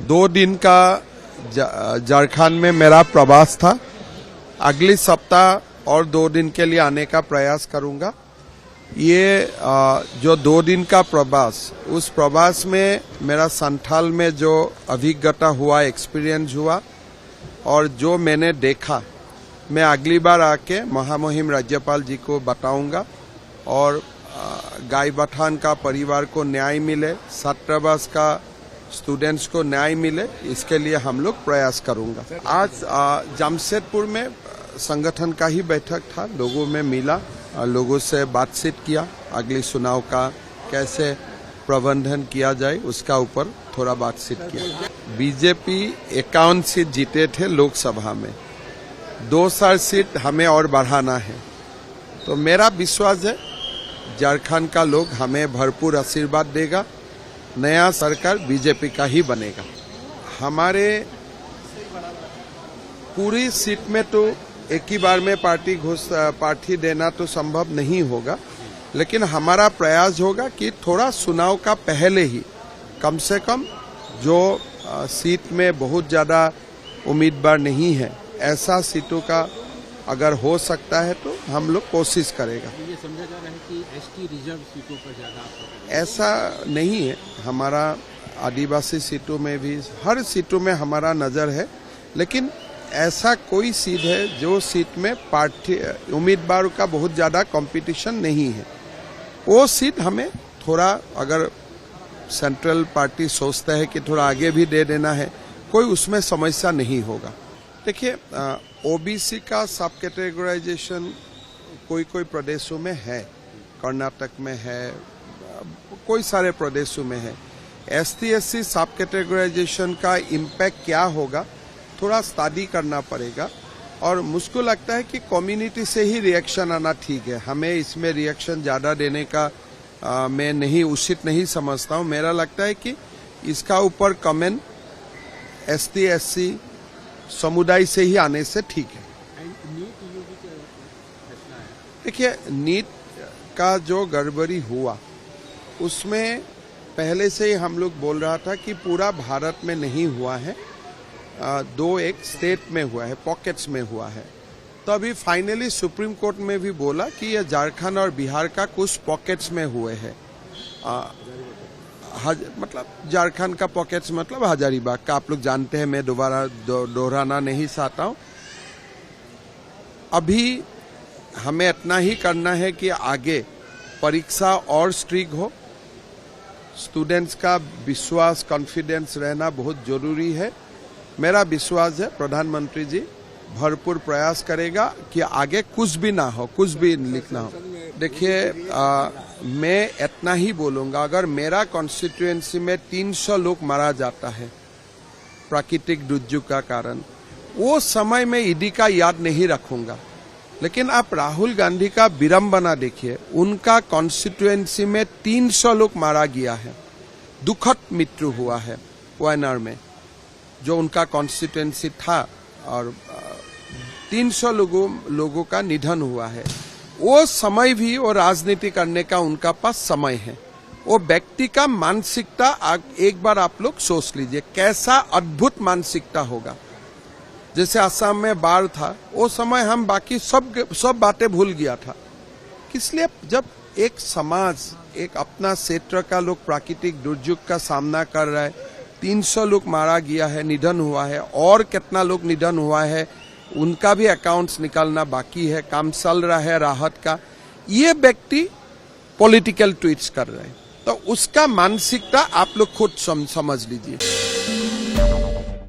2 दिन का झारखंड में मेरा प्रवास था। अगले सप्ताह और 2 दिन के लिए आने का प्रयास करूंगा। ये जो 2 दिन का प्रवास, उस प्रवास में मेरा संथाल में जो अभिज्ञता हुआ, एक्सपीरियंस हुआ और जो मैंने देखा, मैं अगली बार आके महामहिम राज्यपाल जी को बताऊंगा और गाय बथान का परिवार को न्याय मिले, छात्रावास का स्टूडेंट्स को न्याय मिले, इसके लिए हम लोग प्रयास करूंगा। आज जमशेदपुर में संगठन का ही बैठक था, लोगों में मिला, लोगों से बातचीत किया, अगली चुनाव का कैसे प्रबंधन किया जाए उसका ऊपर थोड़ा बातचीत किया। बीजेपी 51 सीट जीते थे लोकसभा में, 2 सीट हमें और बढ़ाना है। तो मेरा विश्वास है झारखंड का लोग हमें भरपूर आशीर्वाद देगा, नया सरकार बीजेपी का ही बनेगा। हमारे पूरी सीट में तो एक ही बार में पार्टी देना तो संभव नहीं होगा, लेकिन हमारा प्रयास होगा कि थोड़ा चुनाव का पहले ही कम से कम जो सीट में बहुत ज्यादा उम्मीदवार नहीं है, ऐसा सीटों का अगर हो सकता है तो हम लोग कोशिश करेगा। ये समझा जा रहा है कि एसटी रिजर्व सीटों पर ज्यादा, ऐसा नहीं है। हमारा आदिवासी सीटों में भी, हर सीटों में हमारा नजर है, लेकिन ऐसा कोई सीट है जो सीट में पार्टी उम्मीदवारों का बहुत ज्यादा कंपटीशन नहीं है, वो सीट हमें थोड़ा, अगर सेंट्रल पार्टी सोचता है कि थोड़ा आगे भी दे देना है, कोई उसमें समस्या नहीं होगा। देखिए, ओबीसी का सब कैटेगराइजेशन कोई प्रदेशों में है, कर्नाटक में है, कोई सारे प्रदेशों में है। एसटी एससी सब कैटेगराइजेशन का इम्पैक्ट क्या होगा, थोड़ा स्टडी करना पड़ेगा और मुझको लगता है कि कम्युनिटी से ही रिएक्शन आना ठीक है। हमें इसमें रिएक्शन ज्यादा देने का मैं नहीं उचित नहीं समझता हूं। मेरा लगता है कि इसका ऊपर कमेंट एसटी एससी समुदाय से ही आने से ठीक है। देखिए, नीट का जो गड़बड़ी हुआ उसमें पहले से ही हम लोग बोल रहा था कि पूरा भारत में नहीं हुआ है, 2-1 स्टेट में हुआ है, पॉकेट्स में हुआ है। तो अभी फाइनली सुप्रीम कोर्ट में भी बोला कि यह झारखंड और बिहार का कुछ पॉकेट्स में हुए हैं। मतलब झारखंड का पॉकेट्स मतलब हजारीबाग का, आप लोग जानते हैं, मैं दोबारा दोहराना नहीं चाहता हूं। अभी हमें इतना ही करना है कि आगे परीक्षा और स्ट्रिक्ट हो, स्टूडेंट्स का विश्वास, कॉन्फिडेंस रहना बहुत जरूरी है। मेरा विश्वास है प्रधानमंत्री जी भरपूर प्रयास करेगा कि आगे कुछ भी ना हो, कुछ भी लिखना हो। देखिए, मैं इतना ही बोलूंगा, अगर मेरा कॉन्स्टिट्यूएंसी में 300 लोग मारा जाता है प्राकृतिक दुर्योग का कारण, वो समय में ईडी का याद नहीं रखूंगा। लेकिन आप राहुल गांधी का विडंबना देखिए, उनका कॉन्स्टिट्यूएंसी में 300 लोग मारा गया है, दुखद मृत्यु हुआ है वायनाड में, जो उनका कॉन्स्टिट्यूएंसी था, और 300 लोगों का निधन हुआ है। वो समय भी वो राजनीति करने का उनका पास समय है। वो व्यक्ति का मानसिकता एक बार आप लोग सोच लीजिए, कैसा अद्भुत मानसिकता होगा। जैसे असम में बाढ़ था, वो समय हम बाकी सब बातें भूल गया था। इसलिए जब एक समाज, एक अपना क्षेत्र का लोग प्राकृतिक दुर्योग का सामना कर रहा है, 300 लोग मारा गया है, निधन हुआ है, और कितना लोग निधन हुआ है उनका भी अकाउंट्स निकालना बाकी है, काम चल रहा है राहत का। ये व्यक्ति पॉलिटिकल ट्वीट्स कर रहे हैं, तो उसका मानसिकता आप लोग खुद समझ लीजिए।